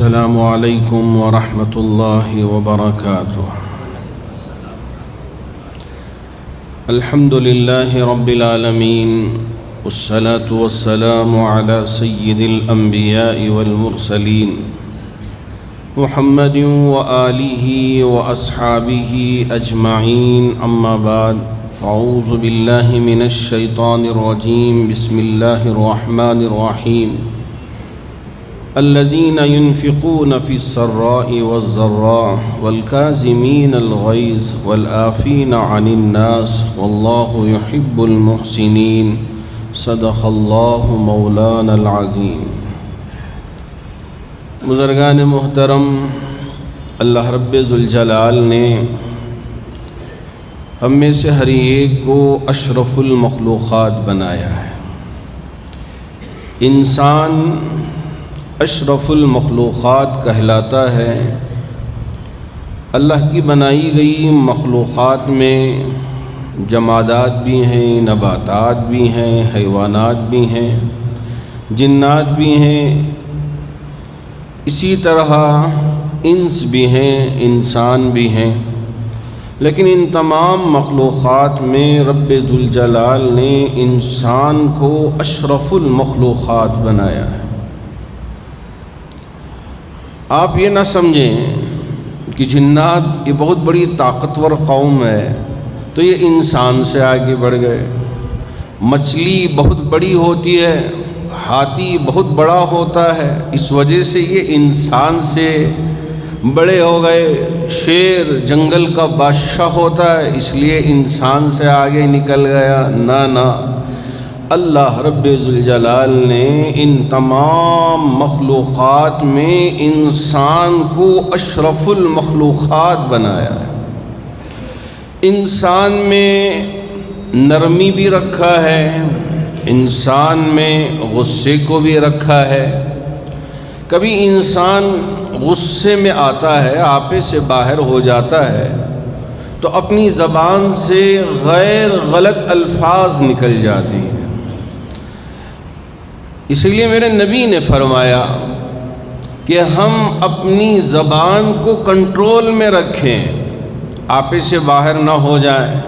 السلام علیکم ورحمۃ اللہ وبرکاتہ۔ الحمد للہ رب العالمین، والصلاة والسلام علی سید الانبیاء والمرسلین، محمد وآلہ واصحابہ اجمعین، اما بعد، فاعوذ باللہ من الشیطان الرجیم، بسم اللہ الرحمن الرحیم۔ الذين ينفقون في السراء والضراء والكاظمين الغيظ والعافين عن الناس والله يحب المحسنين، صدق الله مولانا العظیم۔ بزرگان محترم، اللہ رب ذوالجلال نے ہم میں سے ہر ایک کو اشرف المخلوقات بنایا ہے۔ انسان اشرف المخلوقات کہلاتا ہے۔ اللہ کی بنائی گئی مخلوقات میں جمادات بھی ہیں، نباتات بھی ہیں، حیوانات بھی ہیں، جنات بھی ہیں، اسی طرح انس بھی ہیں، انسان بھی ہیں۔ لیکن ان تمام مخلوقات میں رب ذوالجلال نے انسان کو اشرف المخلوقات بنایا ہے۔ آپ یہ نہ سمجھیں کہ جنات یہ بہت بڑی طاقتور قوم ہے تو یہ انسان سے آگے بڑھ گئے۔ مچھلی بہت بڑی ہوتی ہے، ہاتھی بہت بڑا ہوتا ہے، اس وجہ سے یہ انسان سے بڑے ہو گئے۔ شیر جنگل کا بادشاہ ہوتا ہے، اس لیے انسان سے آگے نکل گیا۔ نہ، اللہ رب ذوالجلال نے ان تمام مخلوقات میں انسان کو اشرف المخلوقات بنایا ہے۔ انسان میں نرمی بھی رکھا ہے، انسان میں غصے کو بھی رکھا ہے۔ کبھی انسان غصے میں آتا ہے، آپے سے باہر ہو جاتا ہے تو اپنی زبان سے غیر غلط الفاظ نکل جاتے ہیں۔ اس لیے میرے نبی نے فرمایا کہ ہم اپنی زبان کو کنٹرول میں رکھیں، آپے سے باہر نہ ہو جائیں۔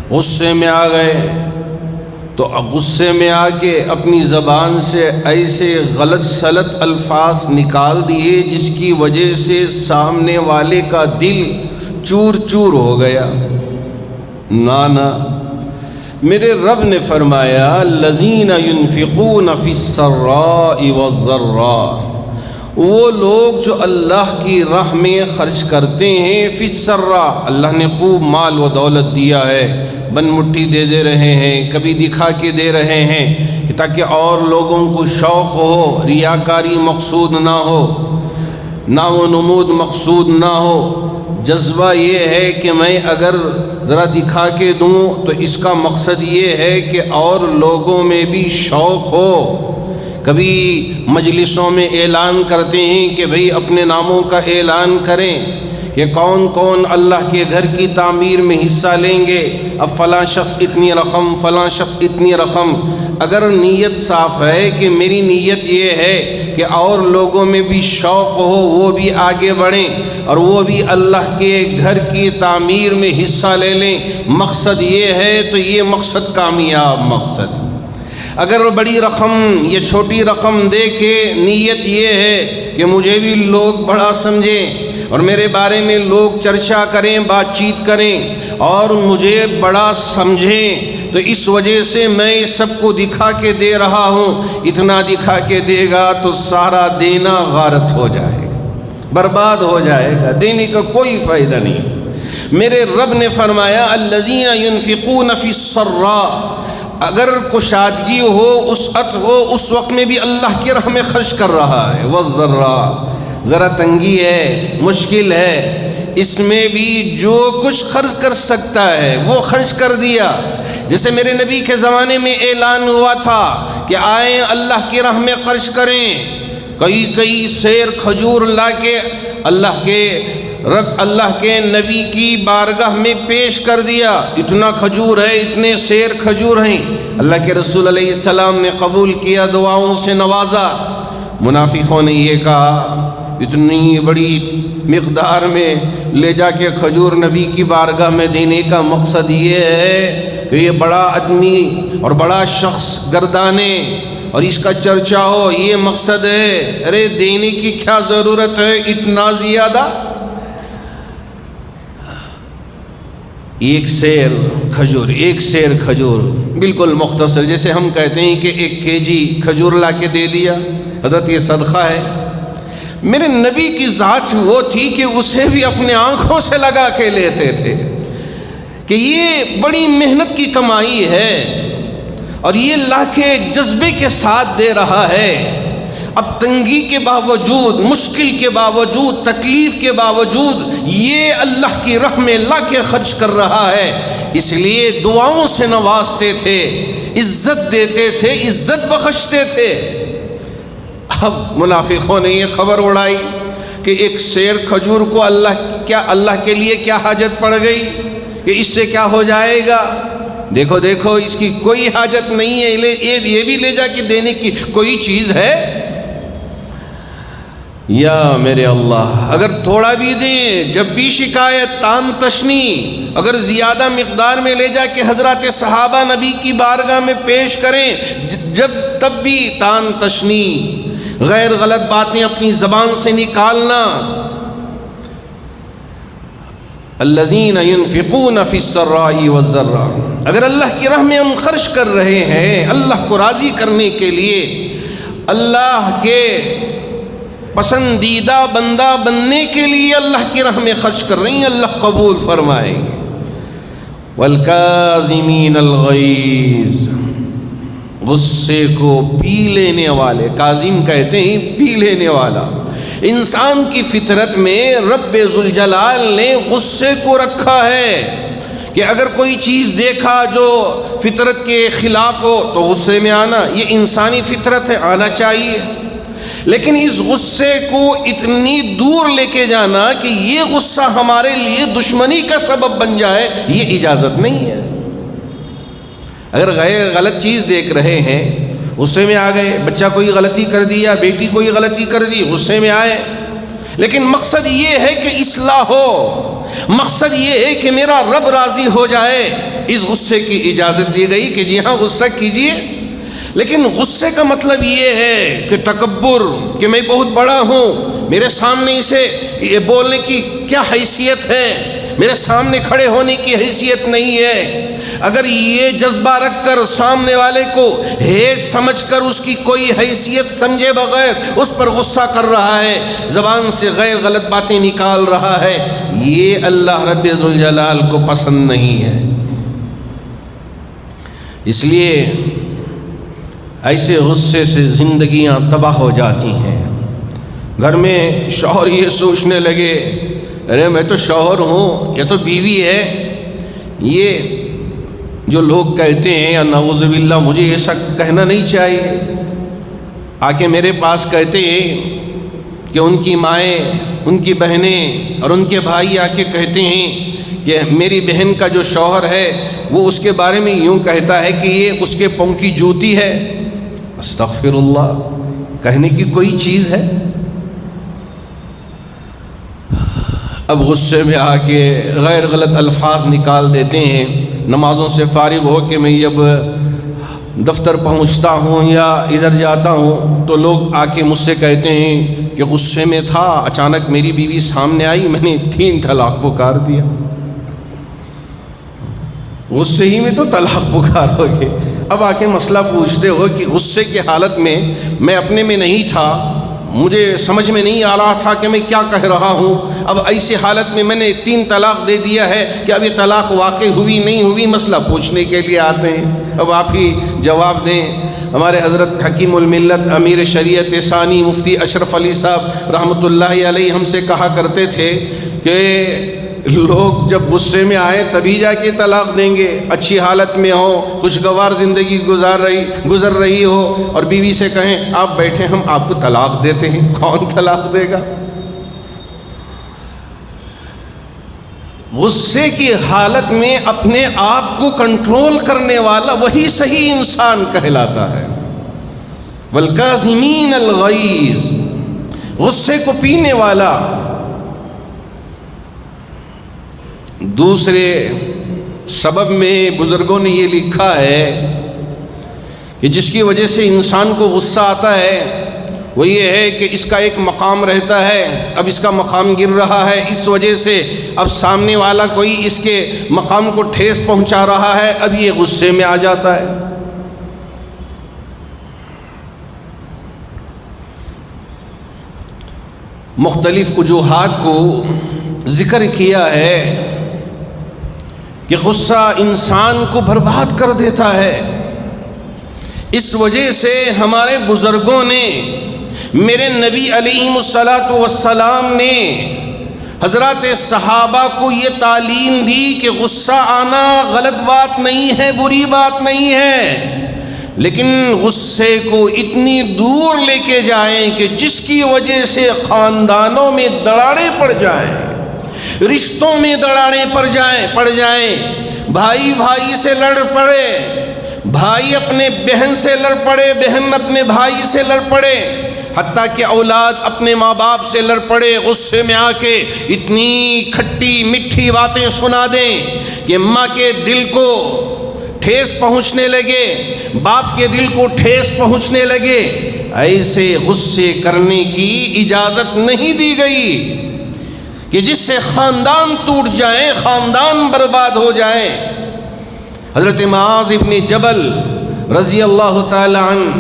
غصے میں آ گئے تو غصے میں آ کے اپنی زبان سے ایسے غلط سلط الفاظ نکال دیے جس کی وجہ سے سامنے والے کا دل چور چور ہو گیا۔ نہ، میرے رب نے فرمایا الذین ينفقون فی السراء والضراء، وہ لوگ جو اللہ کی راہ میں خرچ کرتے ہیں۔ فی السراء، اللہ نے خوب مال و دولت دیا ہے، بن مٹھی دے رہے ہیں، کبھی دکھا کے دے رہے ہیں کہ تاکہ اور لوگوں کو شوق ہو، ریاکاری مقصود نہ ہو، نام و نمود مقصود نہ ہو۔ جذبہ یہ ہے کہ میں اگر ذرا دکھا کے دوں تو اس کا مقصد یہ ہے کہ اور لوگوں میں بھی شوق ہو۔ کبھی مجلسوں میں اعلان کرتے ہیں کہ بھئی اپنے ناموں کا اعلان کریں کہ کون کون اللہ کے گھر کی تعمیر میں حصہ لیں گے، اب فلاں شخص اتنی رقم، فلاں شخص اتنی رقم۔ اگر نیت صاف ہے کہ میری نیت یہ ہے کہ اور لوگوں میں بھی شوق ہو، وہ بھی آگے بڑھیں اور وہ بھی اللہ کے گھر کی تعمیر میں حصہ لے لیں، مقصد یہ ہے تو یہ مقصد کامیاب مقصد۔ اگر بڑی رقم یا چھوٹی رقم دے کے نیت یہ ہے کہ مجھے بھی لوگ بڑا سمجھیں اور میرے بارے میں لوگ چرچا کریں، بات چیت کریں اور مجھے بڑا سمجھیں، تو اس وجہ سے میں سب کو دکھا کے دے رہا ہوں، اتنا دکھا کے دے گا تو سارا دینا غارت ہو جائے گا، برباد ہو جائے گا، دینے کا کوئی فائدہ نہیں۔ میرے رب نے فرمایا الذین ينفقون فی السراء، اگر کشادگی ہو، وسعت ہو، اس وقت میں بھی اللہ کی راہ میں خرچ کر رہا ہے۔ والضراء، ذرا تنگی ہے، مشکل ہے، اس میں بھی جو کچھ خرچ کر سکتا ہے وہ خرچ کر دیا۔ جیسے میرے نبی کے زمانے میں اعلان ہوا تھا کہ آئیں اللہ کی راہ میں خرچ کریں، کئی سیر کھجور لا کے اللہ کے نبی کی بارگاہ میں پیش کر دیا۔ اتنا کھجور ہے، اتنے سیر کھجور ہیں، اللہ کے رسول علیہ السلام نے قبول کیا، دعاؤں سے نوازا۔ منافقوں نے یہ کہا اتنی بڑی مقدار میں لے جا کے کھجور نبی کی بارگاہ میں دینے کا مقصد یہ ہے کہ یہ بڑا آدمی اور بڑا شخص گردانے اور اس کا چرچا ہو، یہ مقصد ہے؟ ارے دینے کی کیا ضرورت ہے اتنا زیادہ؟ ایک سیر کھجور بالکل مختصر، جیسے ہم کہتے ہیں کہ 1 kg کھجور لا کے دے دیا، حضرت یہ صدقہ ہے۔ میرے نبی کی ذات وہ تھی کہ اسے بھی اپنے آنکھوں سے لگا کے لیتے تھے کہ یہ بڑی محنت کی کمائی ہے اور یہ اللہ کے جذبے کے ساتھ دے رہا ہے۔ اب تنگی کے باوجود، مشکل کے باوجود، تکلیف کے باوجود یہ اللہ کی راہ میں لا کے خرچ کر رہا ہے، اس لیے دعاؤں سے نوازتے تھے، عزت دیتے تھے، عزت بخشتے تھے۔ اب منافقوں نے یہ خبر اڑائی کہ 1 سیر کھجور کو اللہ کے لیے کیا حاجت پڑ گئی کہ اس سے کیا ہو جائے گا؟ دیکھو اس کی کوئی حاجت نہیں ہے، یہ بھی لے جا کے دینے کی کوئی چیز ہے؟ یا میرے اللہ، اگر تھوڑا بھی دیں جب بھی شکایت، تان تشنی، اگر زیادہ مقدار میں لے جا کے حضرات صحابہ نبی کی بارگاہ میں پیش کریں تب بھی تان تشنی، غیر غلط باتیں اپنی زبان سے نکالنا۔ الذین ينفقون فی السراء والضراء، اگر اللہ کی راہ میں ہم خرچ کر رہے ہیں اللہ کو راضی کرنے کے لیے، اللہ کے پسندیدہ بندہ بننے کے لیے اللہ کی راہ میں خرچ کر رہے ہیں، اللہ قبول فرمائے گے۔ والکاظمین الغیظ، غصے کو پی لینے والے، کاظم کہتے ہیں پی لینے والا۔ انسان کی فطرت میں رب ذوالجلال نے غصے کو رکھا ہے کہ اگر کوئی چیز دیکھا جو فطرت کے خلاف ہو تو غصے میں آنا، یہ انسانی فطرت ہے، آنا چاہیے۔ لیکن اس غصے کو اتنی دور لے کے جانا کہ یہ غصہ ہمارے لیے دشمنی کا سبب بن جائے، یہ اجازت نہیں ہے۔ اگر غلط چیز دیکھ رہے ہیں، غصے میں آ گئے، بچہ کوئی غلطی کر دیا، بیٹی کوئی غلطی کر دی، غصے میں آئے، لیکن مقصد یہ ہے کہ اصلاح ہو، مقصد یہ ہے کہ میرا رب راضی ہو جائے، اس غصے کی اجازت دی گئی کہ جی ہاں غصہ کیجئے۔ لیکن غصے کا مطلب یہ ہے کہ تکبر، کہ میں بہت بڑا ہوں، میرے سامنے اسے یہ بولنے کی کیا حیثیت ہے، میرے سامنے کھڑے ہونے کی حیثیت نہیں ہے۔ اگر یہ جذبہ رکھ کر سامنے والے کو ہیج سمجھ کر اس کی کوئی حیثیت سمجھے بغیر اس پر غصہ کر رہا ہے، زبان سے غیر غلط باتیں نکال رہا ہے، یہ اللہ رب ذوالجلال کو پسند نہیں ہے۔ اس لیے ایسے غصے سے زندگیاں تباہ ہو جاتی ہیں۔ گھر میں شوہر یہ سوچنے لگے، ارے میں تو شوہر ہوں، یہ تو بیوی ہے، یہ جو لوگ کہتے ہیں یا نعوذ باللہ مجھے یہ سب کہنا نہیں چاہیے، آ کے میرے پاس کہتے ہیں کہ ان کی مائیں، ان کی بہنیں اور ان کے بھائی آ کے کہتے ہیں کہ میری بہن کا جو شوہر ہے وہ اس کے بارے میں یوں کہتا ہے کہ یہ اس کے پاؤں کی جوتی ہے۔ استغفر اللہ، کہنے کی کوئی چیز ہے؟ اب غصے میں آ کے غیر غلط الفاظ نکال دیتے ہیں۔ نمازوں سے فارغ ہو کے میں جب دفتر پہنچتا ہوں یا ادھر جاتا ہوں تو لوگ آ کے مجھ سے کہتے ہیں کہ غصے میں تھا، اچانک میری بیوی سامنے آئی، میں نے 3 طلاق پکار دیا۔ غصے ہی میں تو طلاق پکار ہو گئے، اب آ کے مسئلہ پوچھتے ہو کہ غصے کی حالت میں اپنے میں نہیں تھا، مجھے سمجھ میں نہیں آ رہا تھا کہ میں کیا کہہ رہا ہوں، اب ایسی حالت میں نے 3 طلاق دے دیا ہے کہ اب یہ طلاق واقع ہوئی نہیں ہوئی، مسئلہ پوچھنے کے لیے آتے ہیں۔ اب آپ ہی جواب دیں۔ ہمارے حضرت حکیم الملت امیر شریعت ثانی مفتی اشرف علی صاحب رحمۃ اللہ علیہ ہم سے کہا کرتے تھے کہ لوگ جب غصے میں آئے تبھی جا کے طلاق دیں گے، اچھی حالت میں ہو، خوشگوار زندگی گزر رہی ہو اور بیوی سے کہیں آپ بیٹھیں ہم آپ کو طلاق دیتے ہیں، کون طلاق دے گا؟ غصے کی حالت میں اپنے آپ کو کنٹرول کرنے والا وہی صحیح انسان کہلاتا ہے۔ والکاظمین الغیظ، غصے کو پینے والا۔ دوسرے سبب میں بزرگوں نے یہ لکھا ہے کہ جس کی وجہ سے انسان کو غصہ آتا ہے وہ یہ ہے کہ اس کا ایک مقام رہتا ہے، اب اس کا مقام گر رہا ہے، اس وجہ سے اب سامنے والا کوئی اس کے مقام کو ٹھیس پہنچا رہا ہے، اب یہ غصے میں آ جاتا ہے۔ مختلف وجوہات کو ذکر کیا ہے کہ غصہ انسان کو برباد کر دیتا ہے۔ اس وجہ سے ہمارے بزرگوں نے، میرے نبی علیہ السلام نے حضرات صحابہ کو یہ تعلیم دی کہ غصہ آنا غلط بات نہیں ہے، بری بات نہیں ہے، لیکن غصے کو اتنی دور لے کے جائیں کہ جس کی وجہ سے خاندانوں میں دراڑیں پڑ جائیں، رشتوں میں دراڑیں پڑ جائیں، بھائی بھائی سے لڑ پڑے، بھائی اپنے بہن سے لڑ پڑے، بہن اپنے بھائی سے لڑ پڑے، حتیٰ کہ اولاد اپنے ماں باپ سے لڑ پڑے، غصے میں آ کے اتنی کھٹی میٹھی باتیں سنا دیں کہ ماں کے دل کو ٹھیس پہنچنے لگے، باپ کے دل کو ٹھیس پہنچنے لگے۔ ایسے غصے کرنے کی اجازت نہیں دی گئی کہ جس سے خاندان ٹوٹ جائیں، خاندان برباد ہو جائے۔ حضرت معاذ ابن جبل رضی اللہ تعالی عنہ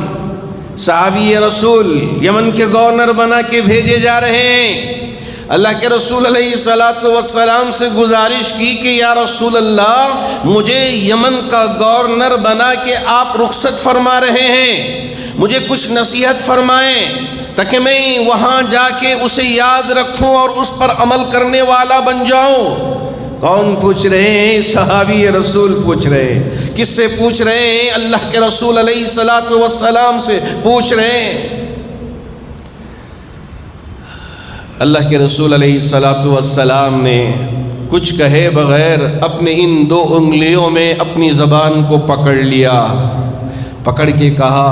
صحابی رسول یمن کے گورنر بنا کے بھیجے جا رہے ہیں۔ اللہ کے رسول علیہ السلام سے گزارش کی کہ یا رسول اللہ، مجھے یمن کا گورنر بنا کے آپ رخصت فرما رہے ہیں، مجھے کچھ نصیحت فرمائیں تاکہ میں وہاں جا کے اسے یاد رکھوں اور اس پر عمل کرنے والا بن جاؤں۔ کون پوچھ رہے ہیں؟ صحابی رسول پوچھ رہے ہیں۔ کس سے پوچھ رہے ہیں؟ اللہ کے رسول علیہ السلام سے پوچھ رہے ہیں۔ اللہ کے رسول علیہ السلام نے کچھ کہے بغیر اپنے ان 2 انگلیوں میں اپنی زبان کو پکڑ لیا، پکڑ کے کہا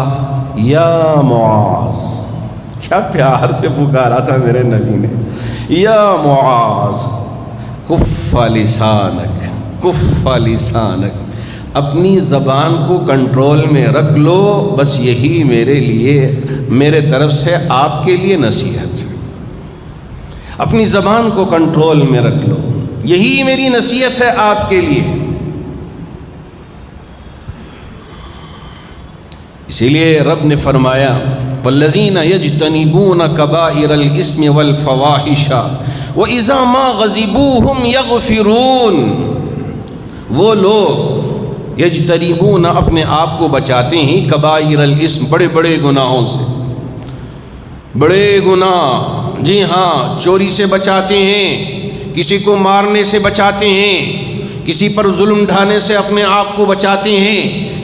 یا معاذ۔ کیا پیار سے پکارا تھا میرے نبی نے، یا معاذ کف لسانک، کف لسانک، اپنی زبان کو کنٹرول میں رکھ لو، بس یہی میرے طرف سے آپ کے لیے نصیحت ہے۔ اپنی زبان کو کنٹرول میں رکھ لو، یہی میری نصیحت ہے آپ کے لیے۔ اسی لیے رب نے فرمایا والذین یجتنبون کبائر الاسم والفواحش وَإِذَا مَا غَضِبُوا هُمْ يَغْفِرُونَ، وہ لوگ یجتنبون اپنے آپ کو بچاتے ہیں کبائر الاسم، بڑے بڑے گناہوں سے، بڑے گناہ، جی ہاں، چوری سے بچاتے ہیں، کسی کو مارنے سے بچاتے ہیں، کسی پر ظلم ڈھانے سے اپنے آپ کو بچاتے ہیں،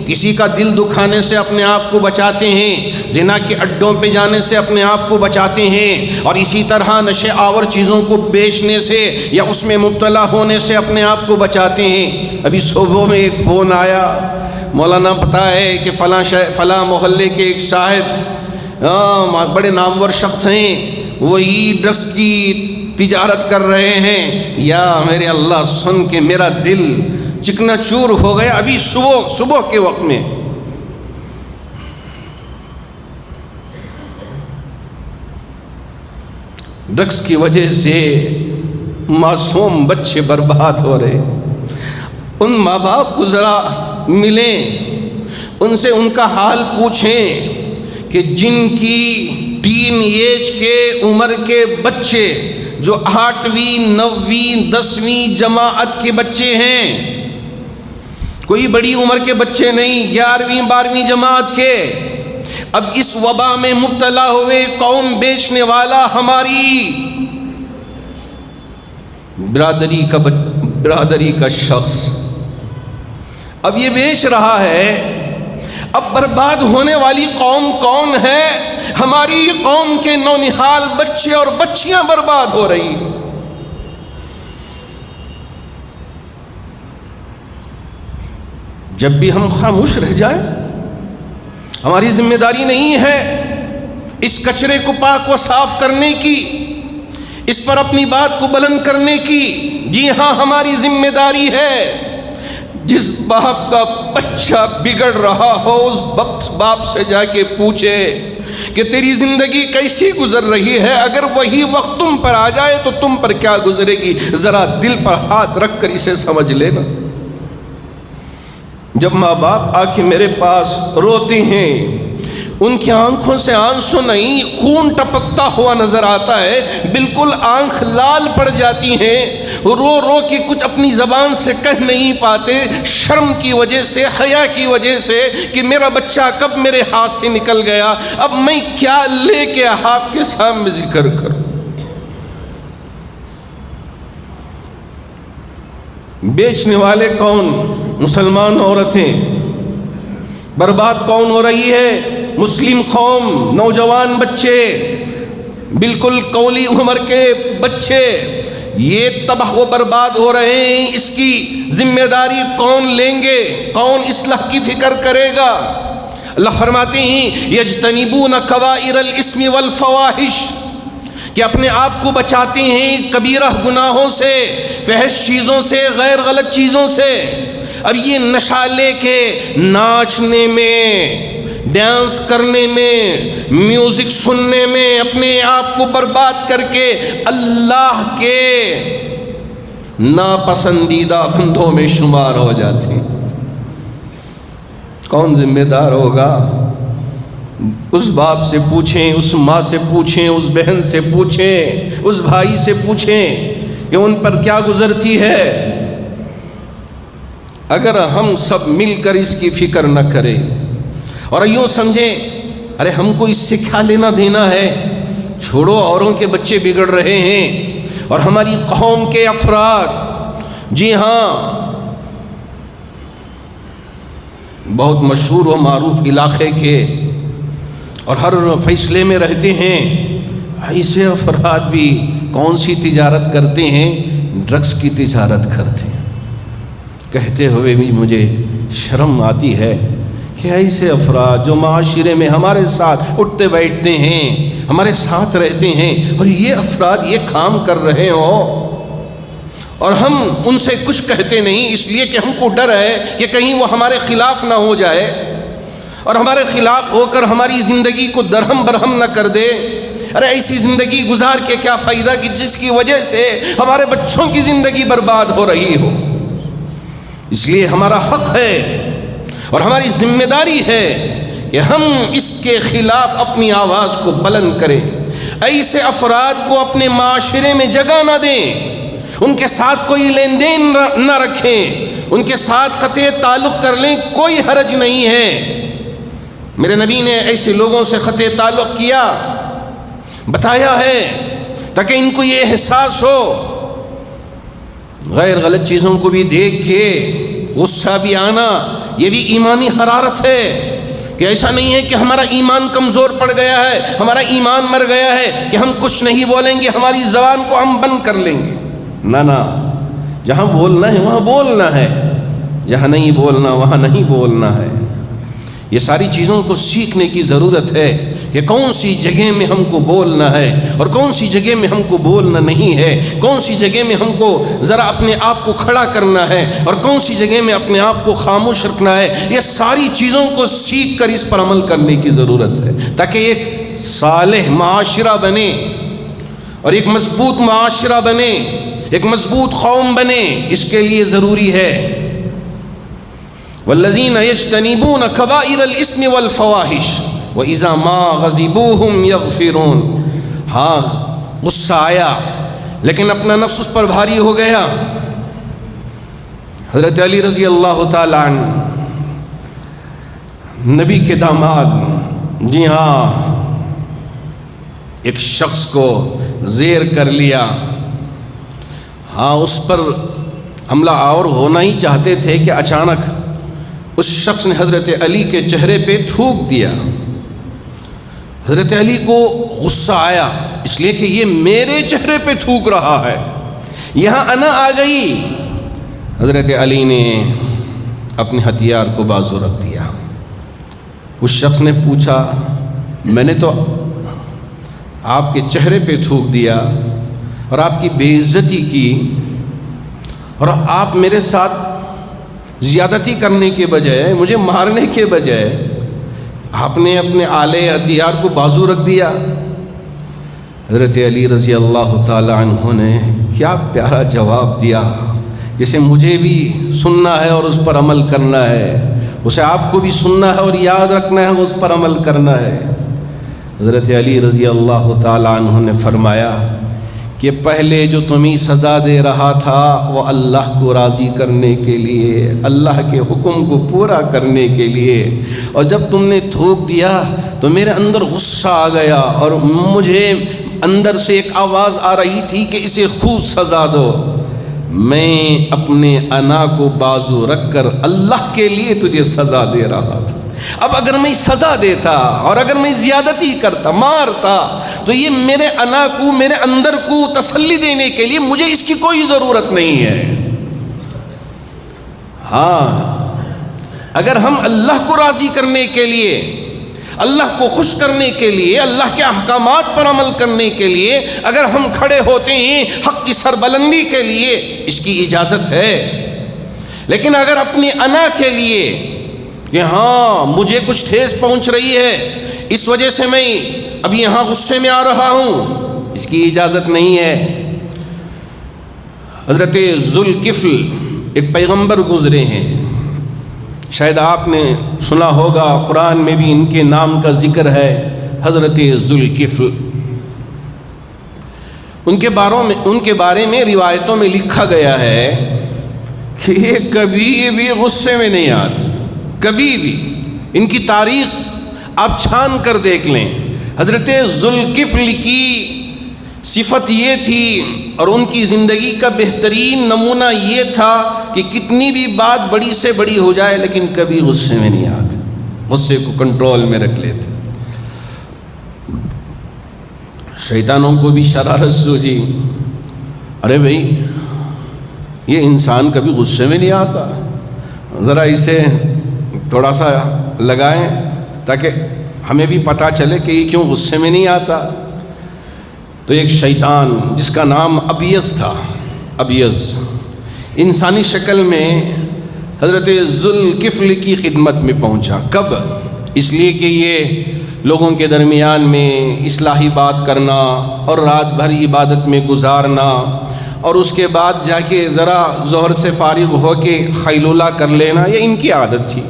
کسی کا دل دکھانے سے اپنے آپ کو بچاتے ہیں، زنا کے اڈوں پہ جانے سے اپنے آپ کو بچاتے ہیں، اور اسی طرح نشے آور چیزوں کو بیچنے سے یا اس میں مبتلا ہونے سے اپنے آپ کو بچاتے ہیں۔ ابھی صبح میں ایک فون آیا، مولانا پتہ ہے کہ فلاں محلے کے ایک صاحب بڑے نامور شخص ہیں، وہی ڈرگس کی تجارت کر رہے ہیں۔ یا میرے اللہ، سن کے میرا دل چکنا چور ہو گیا۔ ابھی صبح کے وقت میں ڈرگس کی وجہ سے معصوم بچے برباد ہو رہے۔ ان ماں باپ کو ذرا ملیں، ان سے ان کا حال پوچھیں کہ جن کی ٹین ایج کے عمر کے بچے، جو 8ویں 9ویں 10ویں جماعت کے بچے ہیں، کوئی بڑی عمر کے بچے نہیں، 11ویں 12ویں جماعت کے، اب اس وبا میں مبتلا ہوئے، قوم بیچنے والا ہماری برادری کا شخص اب یہ بیچ رہا ہے۔ اب برباد ہونے والی قوم کون ہے؟ ہماری قوم کے نونہال بچے اور بچیاں برباد ہو رہی۔ جب بھی ہم خاموش رہ جائیں، ہماری ذمہ داری نہیں ہے اس کچرے کو پاک و صاف کرنے کی، اس پر اپنی بات کو بلند کرنے کی جی ہاں ہماری ذمہ داری ہے۔ جس باپ کا بچہ بگڑ رہا ہو اس باپ سے جا کے پوچھے کہ تیری زندگی کیسی گزر رہی ہے، اگر وہی وقت تم پر آ جائے تو تم پر کیا گزرے گی، ذرا دل پر ہاتھ رکھ کر اسے سمجھ لینا۔ جب ماں باپ آ کے میرے پاس روتے ہیں، ان کی آنکھوں سے آنسو نہیں خون ٹپکتا ہوا نظر آتا ہے، بالکل آنکھ لال پڑ جاتی ہیں، رو رو کے کچھ اپنی زبان سے کہہ نہیں پاتے، شرم کی وجہ سے، حیا کی وجہ سے کہ میرا بچہ کب میرے ہاتھ سے نکل گیا، اب میں کیا لے کے آپ کے سامنے ذکر کروں۔ بیچنے والے کون؟ مسلمان عورتیں۔ برباد کون ہو رہی ہے؟ مسلم قوم، نوجوان بچے، بالکل کولی عمر کے بچے، یہ تباہ و برباد ہو رہے ہیں۔ اس کی ذمہ داری کون لیں گے؟ کون اصلاح کی فکر کرے گا؟ اللہ فرماتے ہیں یجتنبون کبائر الاسم والفواحش، کہ اپنے آپ کو بچاتے ہیں کبیرہ گناہوں سے، فحش چیزوں سے، غیر غلط چیزوں سے۔ اب یہ نشہ لے کے ناچنے میں، ڈانس کرنے میں، میوزک سننے میں اپنے آپ کو برباد کر کے اللہ کے ناپسندیدہ بندوں میں شمار ہو جاتے ہیں۔ کون ذمہ دار ہوگا؟ اس باپ سے پوچھیں، اس ماں سے پوچھیں، اس بہن سے پوچھیں، اس بھائی سے پوچھیں کہ ان پر کیا گزرتی ہے۔ اگر ہم سب مل کر اس کی فکر نہ کریں اور یوں سمجھیں ارے ہم کو اس سے کیا لینا دینا ہے، چھوڑو اوروں کے بچے بگڑ رہے ہیں اور ہماری قوم کے افراد جی ہاں بہت مشہور و معروف علاقے کے اور ہر فیصلے میں رہتے ہیں، ایسے افراد بھی کون سی تجارت کرتے ہیں؟ ڈرگس کی تجارت کرتے ہیں۔ کہتے ہوئے بھی مجھے شرم آتی ہے کہ ایسے افراد جو معاشرے میں ہمارے ساتھ اٹھتے بیٹھتے ہیں، ہمارے ساتھ رہتے ہیں، اور یہ افراد یہ کام کر رہے ہوں اور ہم ان سے کچھ کہتے نہیں، اس لیے کہ ہم کو ڈر ہے کہ کہیں وہ ہمارے خلاف نہ ہو جائے اور ہمارے خلاف ہو کر ہماری زندگی کو درہم برہم نہ کر دے۔ ارے ایسی زندگی گزار کے کیا فائدہ کہ جس کی وجہ سے ہمارے بچوں کی زندگی برباد ہو رہی ہو۔ اس لیے ہمارا حق ہے اور ہماری ذمہ داری ہے کہ ہم اس کے خلاف اپنی آواز کو بلند کریں، ایسے افراد کو اپنے معاشرے میں جگہ نہ دیں، ان کے ساتھ کوئی لین دین نہ رکھیں، ان کے ساتھ قطع تعلق کر لیں، کوئی حرج نہیں ہے۔ میرے نبی نے ایسے لوگوں سے قطع تعلق کیا، بتایا ہے تاکہ ان کو یہ احساس ہو۔ غیر غلط چیزوں کو بھی دیکھ کے غصہ بھی آنا یہ بھی ایمانی حرارت ہے، کہ ایسا نہیں ہے کہ ہمارا ایمان کمزور پڑ گیا ہے، ہمارا ایمان مر گیا ہے کہ ہم کچھ نہیں بولیں گے، ہماری زبان کو ہم بند کر لیں گے۔ نہ، جہاں بولنا ہے وہاں بولنا ہے، جہاں نہیں بولنا وہاں نہیں بولنا ہے۔ یہ ساری چیزوں کو سیکھنے کی ضرورت ہے کہ کون سی جگہ میں ہم کو بولنا ہے اور کون سی جگہ میں ہم کو بولنا نہیں ہے، کون سی جگہ میں ہم کو ذرا اپنے آپ کو کھڑا کرنا ہے اور کون سی جگہ میں اپنے آپ کو خاموش رکھنا ہے۔ یہ ساری چیزوں کو سیکھ کر اس پر عمل کرنے کی ضرورت ہے تاکہ ایک صالح معاشرہ بنے اور ایک مضبوط معاشرہ بنے، ایک مضبوط قوم بنے۔ اس کے لیے ضروری ہے والذین یجتنبون کبائر الاسم والفواحش وَإِذَا مَا غَضِبُوهُمْ يَغْفِرُونَ۔ ہاں غصہ آیا لیکن اپنا نفس اس پر بھاری ہو گیا۔ حضرت علی رضی اللہ تعالیٰ عنہ نبی کے داماد جی ہاں ایک شخص کو زیر کر لیا، ہاں اس پر حملہ اور ہونا ہی چاہتے تھے کہ اچانک اس شخص نے حضرت علی کے چہرے پہ تھوک دیا۔ حضرت علی کو غصہ آیا اس لیے کہ یہ میرے چہرے پہ تھوک رہا ہے، یہاں انا آ گئی۔ حضرت علی نے اپنے ہتھیار کو بازو رکھ دیا۔ اس شخص نے پوچھا میں نے تو آپ کے چہرے پہ تھوک دیا اور آپ کی بے عزتی کی، اور آپ میرے ساتھ زیادتی کرنے کے بجائے، مجھے مارنے کے بجائے آپ نے اپنے آلے ہتھیار کو بازو رکھ دیا۔ حضرت علی رضی اللہ تعالی عنہ نے کیا پیارا جواب دیا، جسے مجھے بھی سننا ہے اور اس پر عمل کرنا ہے، اسے آپ کو بھی سننا ہے اور یاد رکھنا ہے، اس پر عمل کرنا ہے۔ حضرت علی رضی اللہ تعالی عنہ نے فرمایا کہ پہلے جو تمہیں سزا دے رہا تھا وہ اللہ کو راضی کرنے کے لیے، اللہ کے حکم کو پورا کرنے کے لیے، اور جب تم نے تھوک دیا تو میرے اندر غصہ آ گیا اور مجھے اندر سے ایک آواز آ رہی تھی کہ اسے خوب سزا دو۔ میں اپنے انا کو بازو رکھ کر اللہ کے لیے تجھے سزا دے رہا تھا۔ اب اگر میں سزا دیتا اور اگر میں زیادتی کرتا، مارتا، تو یہ میرے انا کو، میرے اندر کو تسلی دینے کے لیے مجھے اس کی کوئی ضرورت نہیں ہے۔ ہاں، اگر ہم اللہ کو راضی کرنے کے لیے، اللہ کو خوش کرنے کے لیے، اللہ کے احکامات پر عمل کرنے کے لیے اگر ہم کھڑے ہوتے ہیں حق کی سربلندی کے لیے، اس کی اجازت ہے۔ لیکن اگر اپنی انا کے لیے کہ ہاں مجھے کچھ ٹھیس پہنچ رہی ہے، اس وجہ سے میں اب یہاں غصے میں آ رہا ہوں، اس کی اجازت نہیں ہے۔ حضرت ذوالکفل ایک پیغمبر گزرے ہیں، شاید آپ نے سنا ہوگا، قرآن میں بھی ان کے نام کا ذکر ہے، حضرت ذوالکفل۔ ان کے بارے میں روایتوں میں لکھا گیا ہے کہ یہ کبھی بھی غصے میں نہیں آتے، کبھی بھی۔ ان کی تاریخ آپ چھان کر دیکھ لیں۔ حضرت ذوالکفل کی صفت یہ تھی اور ان کی زندگی کا بہترین نمونہ یہ تھا کہ کتنی بھی بات بڑی سے بڑی ہو جائے لیکن کبھی غصے میں نہیں آتے، غصے کو کنٹرول میں رکھ لیتے۔ شیطانوں کو بھی شرارت سوچی، ارے بھائی یہ انسان کبھی غصے میں نہیں آتا، ذرا اسے تھوڑا سا لگائیں تاکہ ہمیں بھی پتہ چلے کہ یہ کیوں غصے میں نہیں آتا۔ تو ایک شیطان جس کا نام ابیض تھا، ابیض انسانی شکل میں حضرت ذوالکفل کی خدمت میں پہنچا۔ کب؟ اس لیے کہ یہ لوگوں کے درمیان میں اصلاحی بات کرنا اور رات بھر عبادت میں گزارنا، اور اس کے بعد جا کے ذرا ظہر سے فارغ ہو کے خیلولہ کر لینا، یہ ان کی عادت تھی۔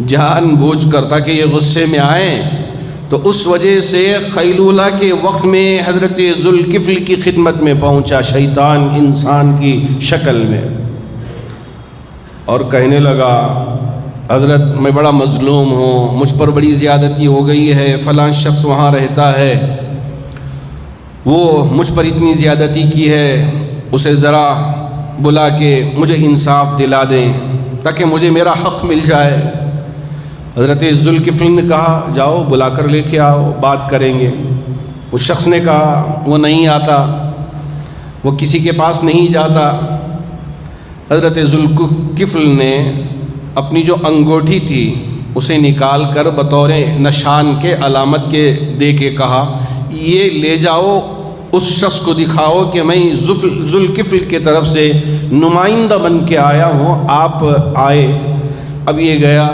جان بوجھ کر تاکہ یہ غصے میں آئیں، تو اس وجہ سے خیلولہ کے وقت میں حضرت ذوالکفل کی خدمت میں پہنچا شیطان انسان کی شکل میں، اور کہنے لگا حضرت میں بڑا مظلوم ہوں، مجھ پر بڑی زیادتی ہو گئی ہے، فلاں شخص وہاں رہتا ہے، وہ مجھ پر اتنی زیادتی کی ہے، اسے ذرا بلا کے مجھے انصاف دلا دیں تاکہ مجھے میرا حق مل جائے۔ حضرت ذوالکفل نے کہا جاؤ بلا کر لے کے آؤ، بات کریں گے۔ اس شخص نے کہا وہ نہیں آتا، وہ کسی کے پاس نہیں جاتا۔ حضرت ذوالکفل نے اپنی جو انگوٹھی تھی اسے نکال کر بطور نشان کے علامت کے دے کے کہا یہ لے جاؤ، اس شخص کو دکھاؤ کہ میں ذوالکفل کی طرف سے نمائندہ بن کے آیا ہوں، آپ آئے۔ اب یہ گیا،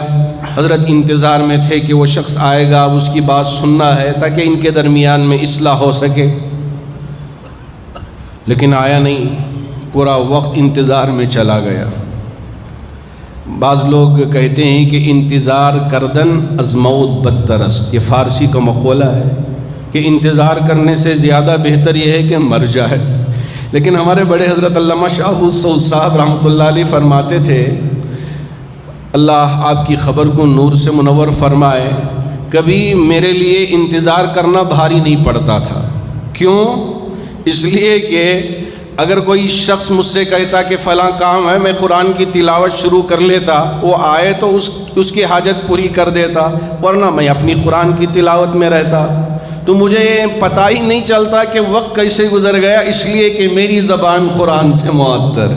حضرت انتظار میں تھے کہ وہ شخص آئے گا، اب اس کی بات سننا ہے تاکہ ان کے درمیان میں اصلاح ہو سکے، لیکن آیا نہیں، پورا وقت انتظار میں چلا گیا۔ بعض لوگ کہتے ہیں کہ انتظار کردن از موت بدتر است، یہ فارسی کا مقولہ ہے کہ انتظار کرنے سے زیادہ بہتر یہ ہے کہ مر جائے، لیکن ہمارے بڑے حضرت علامہ شاہ سعود صاحب رحمۃ اللہ علیہ فرماتے تھے، اللہ آپ کی خبر کو نور سے منور فرمائے، کبھی میرے لیے انتظار کرنا بھاری نہیں پڑتا تھا۔ کیوں؟ اس لیے کہ اگر کوئی شخص مجھ سے کہتا کہ فلاں کام ہے، میں قرآن کی تلاوت شروع کر لیتا، وہ آئے تو اس کی حاجت پوری کر دیتا، ورنہ میں اپنی قرآن کی تلاوت میں رہتا، تو مجھے پتہ ہی نہیں چلتا کہ وقت کیسے گزر گیا، اس لیے کہ میری زبان قرآن سے معطر۔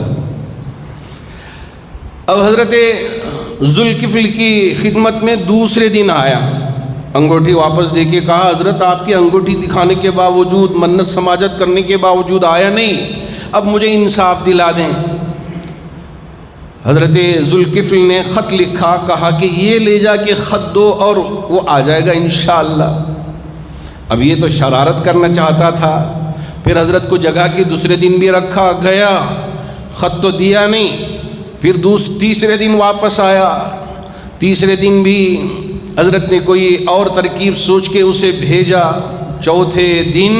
اب حضرت ذوالکفل کی خدمت میں دوسرے دن آیا انگوٹھی واپس دے کے کہا حضرت آپ کی انگوٹھی دکھانے کے باوجود، منت سماجت کرنے کے باوجود آیا نہیں، اب مجھے انصاف دلا دیں۔ حضرت ذوالکفل نے خط لکھا، کہا کہ یہ لے جا کے خط دو اور وہ آ جائے گا انشاءاللہ۔ اب یہ تو شرارت کرنا چاہتا تھا، پھر حضرت کو جگہ کے دوسرے دن بھی رکھا، گیا خط تو دیا نہیں، پھر تیسرے دن واپس آیا، تیسرے دن بھی حضرت نے کوئی اور ترکیب سوچ کے اسے بھیجا، چوتھے دن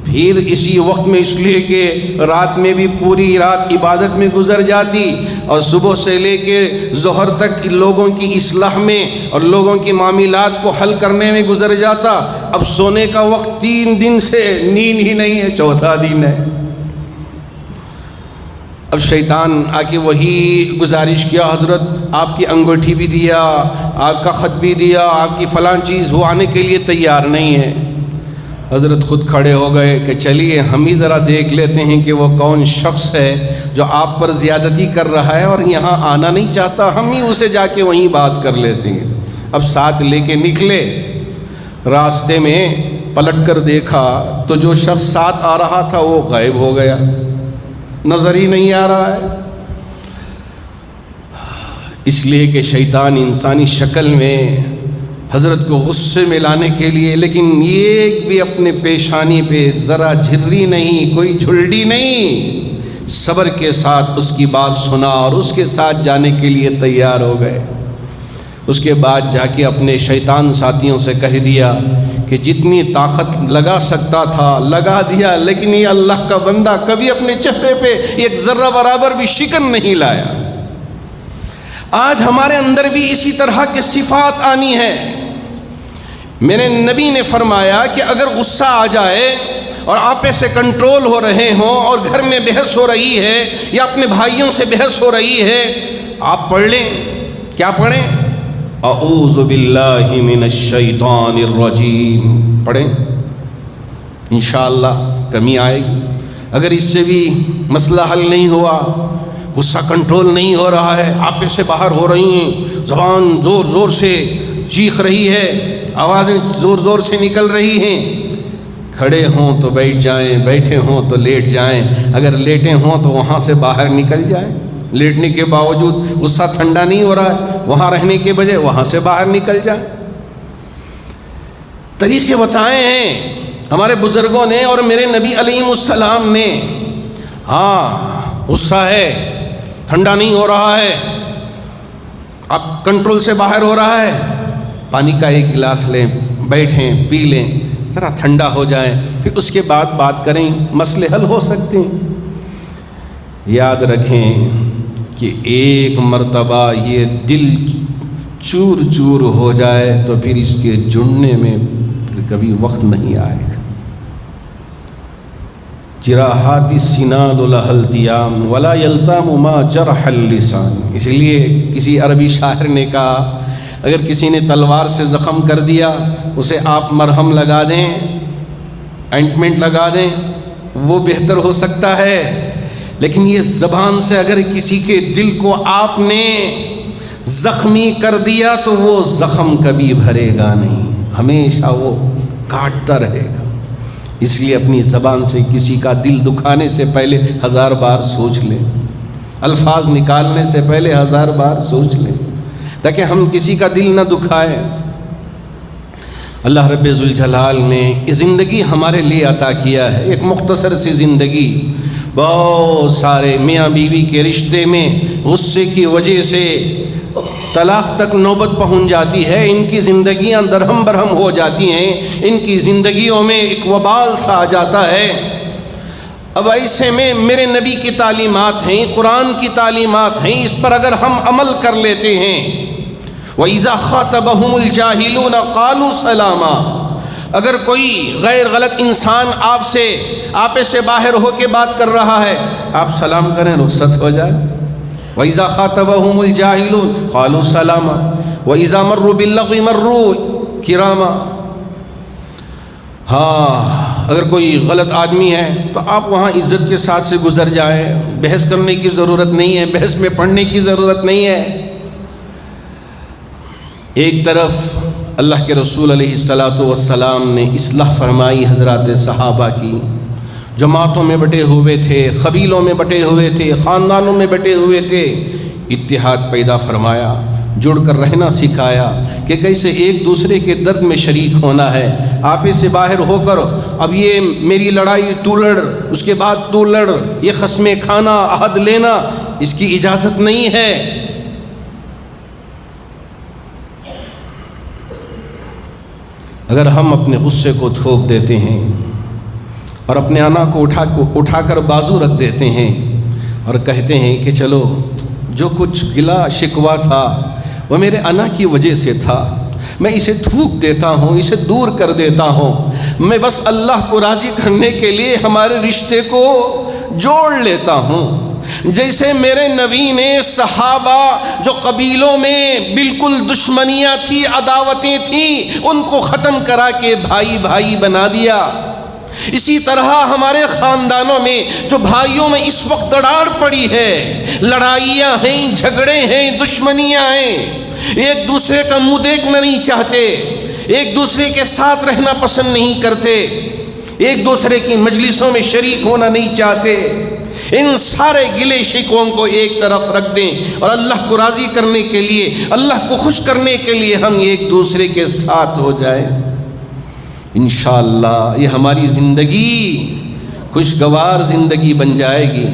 پھر اسی وقت میں، اس لیے کہ رات میں بھی پوری رات عبادت میں گزر جاتی اور صبح سے لے کے ظہر تک لوگوں کی اصلاح میں اور لوگوں کی معاملات کو حل کرنے میں گزر جاتا۔ اب سونے کا وقت 3 دن سے نیند ہی نہیں ہے، چوتھا دن ہے۔ اب شیطان آ کے وہی گزارش کیا، حضرت آپ کی انگوٹھی بھی دیا، آپ کا خط بھی دیا، آپ کی فلاں چیز وہ آنے کے لیے تیار نہیں ہے۔ حضرت خود کھڑے ہو گئے کہ چلیے ہم ہی ذرا دیکھ لیتے ہیں کہ وہ کون شخص ہے جو آپ پر زیادتی کر رہا ہے اور یہاں آنا نہیں چاہتا، ہم ہی اسے جا کے وہیں بات کر لیتے ہیں۔ اب ساتھ لے کے نکلے، راستے میں پلٹ کر دیکھا تو جو شخص ساتھ آ رہا تھا وہ غائب ہو گیا، نظر ہی نہیں آ رہا ہے۔ اس لیے کہ شیطان انسانی شکل میں حضرت کو غصے میں لانے کے لیے، لیکن ایک بھی اپنے پیشانی پہ ذرا جھرری نہیں، کوئی جھلڈی نہیں، صبر کے ساتھ اس کی بات سنا اور اس کے ساتھ جانے کے لیے تیار ہو گئے۔ اس کے بعد جا کے اپنے شیطان ساتھیوں سے کہہ دیا کہ جتنی طاقت لگا سکتا تھا لگا دیا، لیکن یہ اللہ کا بندہ کبھی اپنے چہرے پہ ایک ذرہ برابر بھی شکن نہیں لایا۔ آج ہمارے اندر بھی اسی طرح کے صفات آنی ہے۔ میرے نبی نے فرمایا کہ اگر غصہ آ جائے اور آپے سے کنٹرول ہو رہے ہوں اور گھر میں بحث ہو رہی ہے یا اپنے بھائیوں سے بحث ہو رہی ہے، آپ پڑھ لیں، کیا پڑھیں؟ اعوذ باللہ من الشیطان الرجیم پڑھیں، انشاءاللہ کمی آئے گی۔ اگر اس سے بھی مسئلہ حل نہیں ہوا، غصہ کنٹرول نہیں ہو رہا ہے، آپے سے باہر ہو رہی ہیں، زبان زور زور سے چیخ رہی ہے، آوازیں زور زور سے نکل رہی ہیں، کھڑے ہوں تو بیٹھ جائیں، بیٹھے ہوں تو لیٹ جائیں، اگر لیٹے ہوں تو وہاں سے باہر نکل جائیں۔ لیٹنے کے باوجود غصہ ٹھنڈا نہیں ہو رہا ہے، وہاں رہنے کے بجائے وہاں سے باہر نکل جائیں۔ طریقے بتائے ہیں ہمارے بزرگوں نے اور میرے نبی علیہ السلام نے۔ ہاں غصہ ہے، ٹھنڈا نہیں ہو رہا ہے، اب کنٹرول سے باہر ہو رہا ہے، پانی کا ایک گلاس لیں، بیٹھیں، پی لیں، ذرا ٹھنڈا ہو جائیں، پھر اس کے بعد بات کریں، مسئلے حل ہو سکتے ہیں۔ یاد رکھیں کہ ایک مرتبہ یہ دل چور چور ہو جائے تو پھر اس کے جڑنے میں پھر کبھی وقت نہیں آئے گا۔ جراحات السنان لها التیام ولا یلتام ما جرح اللسان۔ اس لیے کسی عربی شاعر نے کہا اگر کسی نے تلوار سے زخم کر دیا اسے آپ مرہم لگا دیں، اینٹمنٹ لگا دیں، وہ بہتر ہو سکتا ہے، لیکن یہ زبان سے اگر کسی کے دل کو آپ نے زخمی کر دیا تو وہ زخم کبھی بھرے گا نہیں، ہمیشہ وہ کاٹتا رہے گا۔ اس لیے اپنی زبان سے کسی کا دل دکھانے سے پہلے 1000 بار سوچ لیں، الفاظ نکالنے سے پہلے 1000 بار سوچ لیں، تاکہ ہم کسی کا دل نہ دکھائیں۔ اللہ رب ذوالجلال نے یہ زندگی ہمارے لیے عطا کیا ہے، ایک مختصر سی زندگی۔ بہت سارے میاں بیوی کے رشتے میں غصے کی وجہ سے طلاق تک نوبت پہنچ جاتی ہے، ان کی زندگیاں درہم برہم ہو جاتی ہیں، ان کی زندگیوں میں ایک وبال سا آ جاتا ہے۔ اب ایسے میں میرے نبی کی تعلیمات ہیں، قرآن کی تعلیمات ہیں، اس پر اگر ہم عمل کر لیتے ہیں، وَإِذَا خَاطَبَهُمُ الْجَاهِلُونَ قَالُوا سَلَامًا، اگر کوئی غیر غلط انسان آپے سے باہر ہو کے بات کر رہا ہے، آپ سلام کریں، رخصت ہو جائے۔ وَإِذَا خَاطَبَهُمُ الْجَاهِلُونَ قَالُوا سَلَامًا وَإِذَا مَرُّوا بِاللَّغْوِ مَرُّوا كِرَامًا۔ ہاں اگر کوئی غلط آدمی ہے تو آپ وہاں عزت کے ساتھ سے گزر جائیں، بحث کرنے کی ضرورت نہیں ہے، بحث میں پڑھنے کی ضرورت نہیں ہے۔ ایک طرف اللہ کے رسول علیہ الصلاۃ والسلام نے اصلاح فرمائی حضرات صحابہ کی، جماعتوں میں بٹے ہوئے تھے، قبیلوں میں بٹے ہوئے تھے، خاندانوں میں بٹے ہوئے تھے، اتحاد پیدا فرمایا، جڑ کر رہنا سکھایا کہ کیسے ایک دوسرے کے درد میں شریک ہونا ہے، آپے سے باہر ہو کر اب یہ میری لڑائی تو لڑ، اس کے بعد تو لڑ، یہ قسمیں کھانا، عہد لینا، اس کی اجازت نہیں ہے۔ اگر ہم اپنے غصے کو تھوک دیتے ہیں اور اپنے انا کو اٹھا کر بازو رکھ دیتے ہیں اور کہتے ہیں کہ چلو جو کچھ گلا شکوہ تھا وہ میرے انا کی وجہ سے تھا، میں اسے تھوک دیتا ہوں، اسے دور کر دیتا ہوں، میں بس اللہ کو راضی کرنے کے لیے ہمارے رشتے کو جوڑ لیتا ہوں۔ جیسے میرے نبی نے صحابہ جو قبیلوں میں بالکل دشمنیاں تھی، عداوتیں تھیں، ان کو ختم کرا کے بھائی بھائی بنا دیا، اسی طرح ہمارے خاندانوں میں جو بھائیوں میں اس وقت دراڑ پڑی ہے، لڑائیاں ہیں، جھگڑے ہیں، دشمنیاں ہیں، ایک دوسرے کا منہ دیکھنا نہیں چاہتے، ایک دوسرے کے ساتھ رہنا پسند نہیں کرتے، ایک دوسرے کی مجلسوں میں شریک ہونا نہیں چاہتے، ان سارے گلے شکووں کو ایک طرف رکھ دیں اور اللہ کو راضی کرنے کے لیے، اللہ کو خوش کرنے کے لیے ہم ایک دوسرے کے ساتھ ہو جائیں، انشاءاللہ یہ ہماری زندگی خوشگوار زندگی بن جائے گی،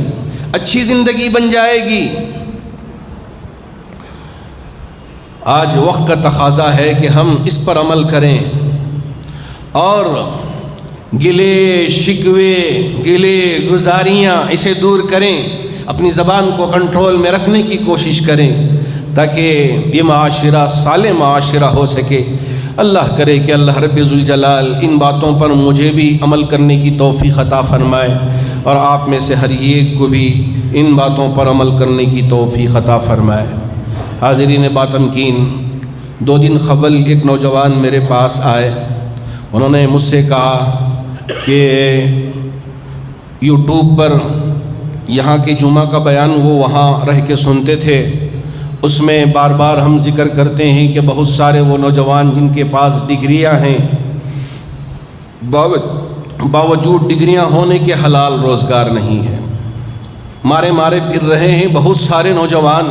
اچھی زندگی بن جائے گی۔ آج وقت کا تقاضا ہے کہ ہم اس پر عمل کریں اور گلے شکوے، گلے گزاریاں اسے دور کریں، اپنی زبان کو کنٹرول میں رکھنے کی کوشش کریں تاکہ یہ معاشرہ صالح معاشرہ ہو سکے۔ اللہ کرے کہ اللہ رب ذوالجلال ان باتوں پر مجھے بھی عمل کرنے کی توفیق عطا فرمائے اور آپ میں سے ہر ایک کو بھی ان باتوں پر عمل کرنے کی توفیق عطا فرمائے۔ حاضرین باتمکین، 2 دن قبل ایک نوجوان میرے پاس آئے، انہوں نے مجھ سے کہا کہ یوٹیوب پر یہاں کے جمعہ کا بیان وہ وہاں رہ کے سنتے تھے، اس میں بار بار ہم ذکر کرتے ہیں کہ بہت سارے وہ نوجوان جن کے پاس ڈگریاں ہیں، باوجود ڈگریاں ہونے کے حلال روزگار نہیں ہے، مارے پھر رہے ہیں بہت سارے نوجوان۔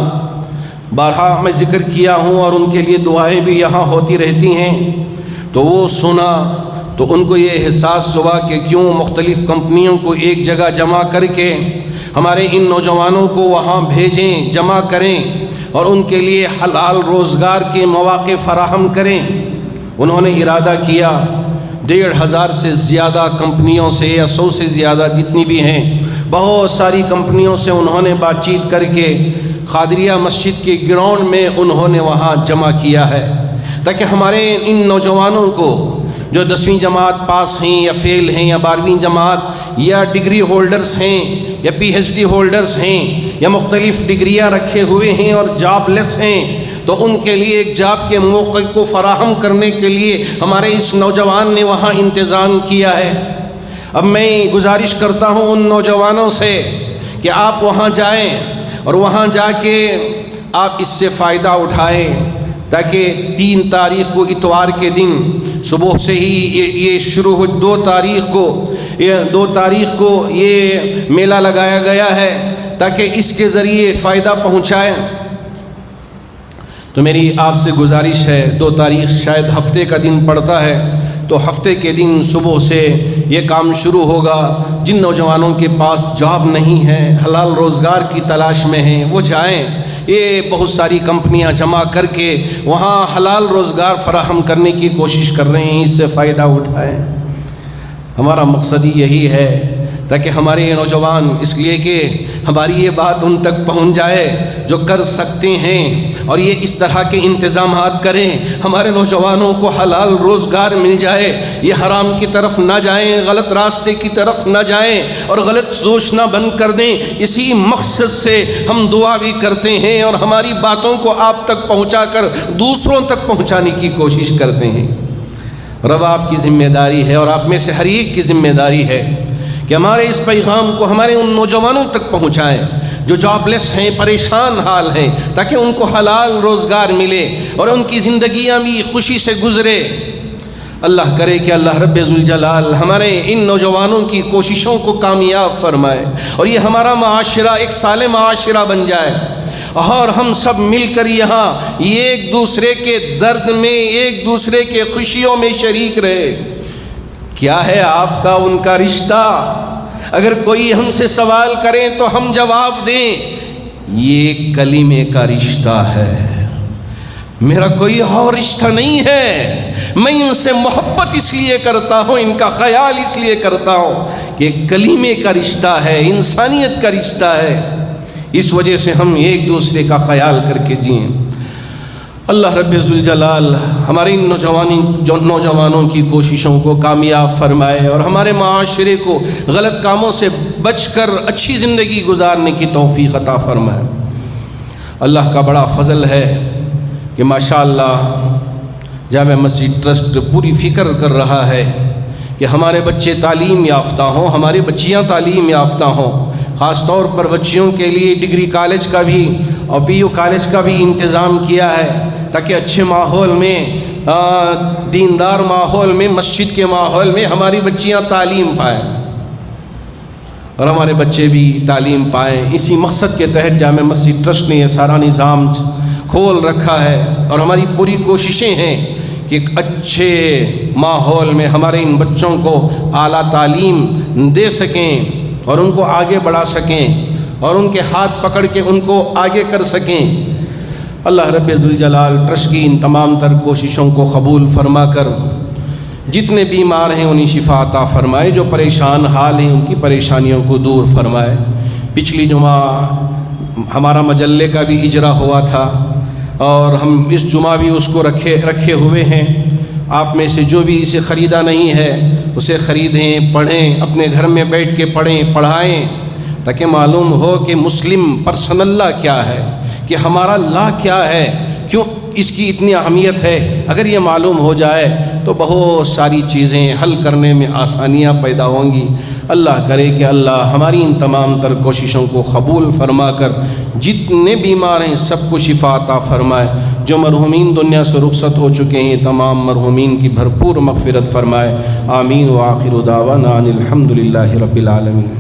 بارہا میں ذکر کیا ہوں اور ان کے لیے دعائیں بھی یہاں ہوتی رہتی ہیں، تو وہ سنا تو ان کو یہ احساس ہوا کہ کیوں مختلف کمپنیوں کو ایک جگہ جمع کر کے ہمارے ان نوجوانوں کو وہاں بھیجیں، جمع کریں اور ان کے لیے حلال روزگار کے مواقع فراہم کریں۔ انہوں نے ارادہ کیا، 1,500 سے زیادہ کمپنیوں سے یا 100 سے زیادہ جتنی بھی ہیں، بہت ساری کمپنیوں سے انہوں نے بات چیت کر کے قادریہ مسجد کے گراؤنڈ میں انہوں نے وہاں جمع کیا ہے تاکہ ہمارے ان نوجوانوں کو جو 10ویں جماعت پاس ہیں یا فیل ہیں یا 12ویں جماعت یا ڈگری ہولڈرز ہیں یا پی ایچ ڈی ہولڈرز ہیں یا مختلف ڈگریاں رکھے ہوئے ہیں اور جاب لیس ہیں، تو ان کے لیے ایک جاب کے موقع کو فراہم کرنے کے لیے ہمارے اس نوجوان نے وہاں انتظام کیا ہے۔ اب میں گزارش کرتا ہوں ان نوجوانوں سے کہ آپ وہاں جائیں اور وہاں جا کے آپ اس سے فائدہ اٹھائیں تاکہ 3 تاریخ کو اتوار کے دن صبح سے ہی یہ شروع ہو، 2 تاریخ کو یہ میلہ لگایا گیا ہے تاکہ اس کے ذریعے فائدہ پہنچائیں۔ تو میری آپ سے گزارش ہے، 2 تاریخ شاید ہفتے کا دن پڑتا ہے، تو ہفتے کے دن صبح سے یہ کام شروع ہوگا۔ جن نوجوانوں کے پاس جاب نہیں ہے، حلال روزگار کی تلاش میں ہیں، وہ جائیں، یہ بہت ساری کمپنیاں جمع کر کے وہاں حلال روزگار فراہم کرنے کی کوشش کر رہے ہیں، اس سے فائدہ اٹھائیں۔ ہمارا مقصد ہی یہی ہے تاکہ ہمارے یہ نوجوان، اس لیے کہ ہماری یہ بات ان تک پہنچ جائے جو کر سکتے ہیں اور یہ اس طرح کے انتظامات کریں، ہمارے نوجوانوں کو حلال روزگار مل جائے، یہ حرام کی طرف نہ جائیں، غلط راستے کی طرف نہ جائیں اور غلط سوچنا بند کر دیں۔ اسی مقصد سے ہم دعا بھی کرتے ہیں اور ہماری باتوں کو آپ تک پہنچا کر دوسروں تک پہنچانے کی کوشش کرتے ہیں۔ رب آپ کی ذمہ داری ہے اور آپ میں سے ہر ایک کی ذمہ داری ہے کہ ہمارے اس پیغام کو ہمارے ان نوجوانوں تک پہنچائیں جو جاب لیس ہیں، پریشان حال ہیں، تاکہ ان کو حلال روزگار ملے اور ان کی زندگیاں بھی خوشی سے گزرے۔ اللہ کرے کہ اللہ رب ذوالجلال ہمارے ان نوجوانوں کی کوششوں کو کامیاب فرمائے اور یہ ہمارا معاشرہ ایک صالح معاشرہ بن جائے، اور ہم سب مل کر یہاں ایک دوسرے کے درد میں، ایک دوسرے کے خوشیوں میں شریک رہے۔ کیا ہے آپ کا ان کا رشتہ؟ اگر کوئی ہم سے سوال کرے تو ہم جواب دیں، یہ کلمے کا رشتہ ہے، میرا کوئی اور رشتہ نہیں ہے۔ میں ان سے محبت اس لیے کرتا ہوں، ان کا خیال اس لیے کرتا ہوں کہ کلمے کا رشتہ ہے، انسانیت کا رشتہ ہے۔ اس وجہ سے ہم ایک دوسرے کا خیال کر کے جئیں۔ اللہ رب ذوالجلال ہمارے ان نوجوانوں کی کوششوں کو کامیاب فرمائے اور ہمارے معاشرے کو غلط کاموں سے بچ کر اچھی زندگی گزارنے کی توفیق عطا فرمائے۔ اللہ کا بڑا فضل ہے کہ ماشاءاللہ جامع مسجد ٹرسٹ پوری فکر کر رہا ہے کہ ہمارے بچے تعلیم یافتہ ہوں، ہماری بچیاں تعلیم یافتہ ہوں۔ خاص طور پر بچیوں کے لیے ڈگری کالج کا بھی اور پی یو کالج کا بھی انتظام کیا ہے، تاکہ اچھے ماحول میں، دیندار ماحول میں، مسجد کے ماحول میں ہماری بچیاں تعلیم پائیں اور ہمارے بچے بھی تعلیم پائیں۔ اسی مقصد کے تحت جامع مسجد ٹرسٹ نے یہ سارا نظام کھول رکھا ہے اور ہماری پوری کوششیں ہیں کہ ایک اچھے ماحول میں ہمارے ان بچوں کو اعلیٰ تعلیم دے سکیں اور ان کو آگے بڑھا سکیں اور ان کے ہاتھ پکڑ کے ان کو آگے کر سکیں۔ اللہ رب ذوالجلال ٹرسٹ کی ان تمام تر کوششوں کو قبول فرما کر جتنے بیمار ہیں انہیں شفا عطا فرمائے، جو پریشان حال ہیں ان کی پریشانیوں کو دور فرمائے۔ پچھلی جمعہ ہمارا مجلے کا بھی اجرا ہوا تھا اور ہم اس جمعہ بھی اس کو رکھے ہوئے ہیں۔ آپ میں سے جو بھی اسے خریدا نہیں ہے اسے خریدیں، پڑھیں، اپنے گھر میں بیٹھ کے پڑھیں، پڑھائیں، تاکہ معلوم ہو کہ مسلم پرسن اللہ کیا ہے، کہ ہمارا لا کیا ہے، کیوں اس کی اتنی اہمیت ہے۔ اگر یہ معلوم ہو جائے تو بہت ساری چیزیں حل کرنے میں آسانیاں پیدا ہوں گی۔ اللہ کرے کہ اللہ ہماری ان تمام تر کوششوں کو قبول فرما کر جتنے بیمار ہیں سب کو شفا عطا فرمائے۔ جو مرحومین دنیا سے رخصت ہو چکے ہیں تمام مرحومین کی بھرپور مغفرت فرمائے۔ آمین۔ وآخر دعوانا ان الحمد للہ رب العالمین۔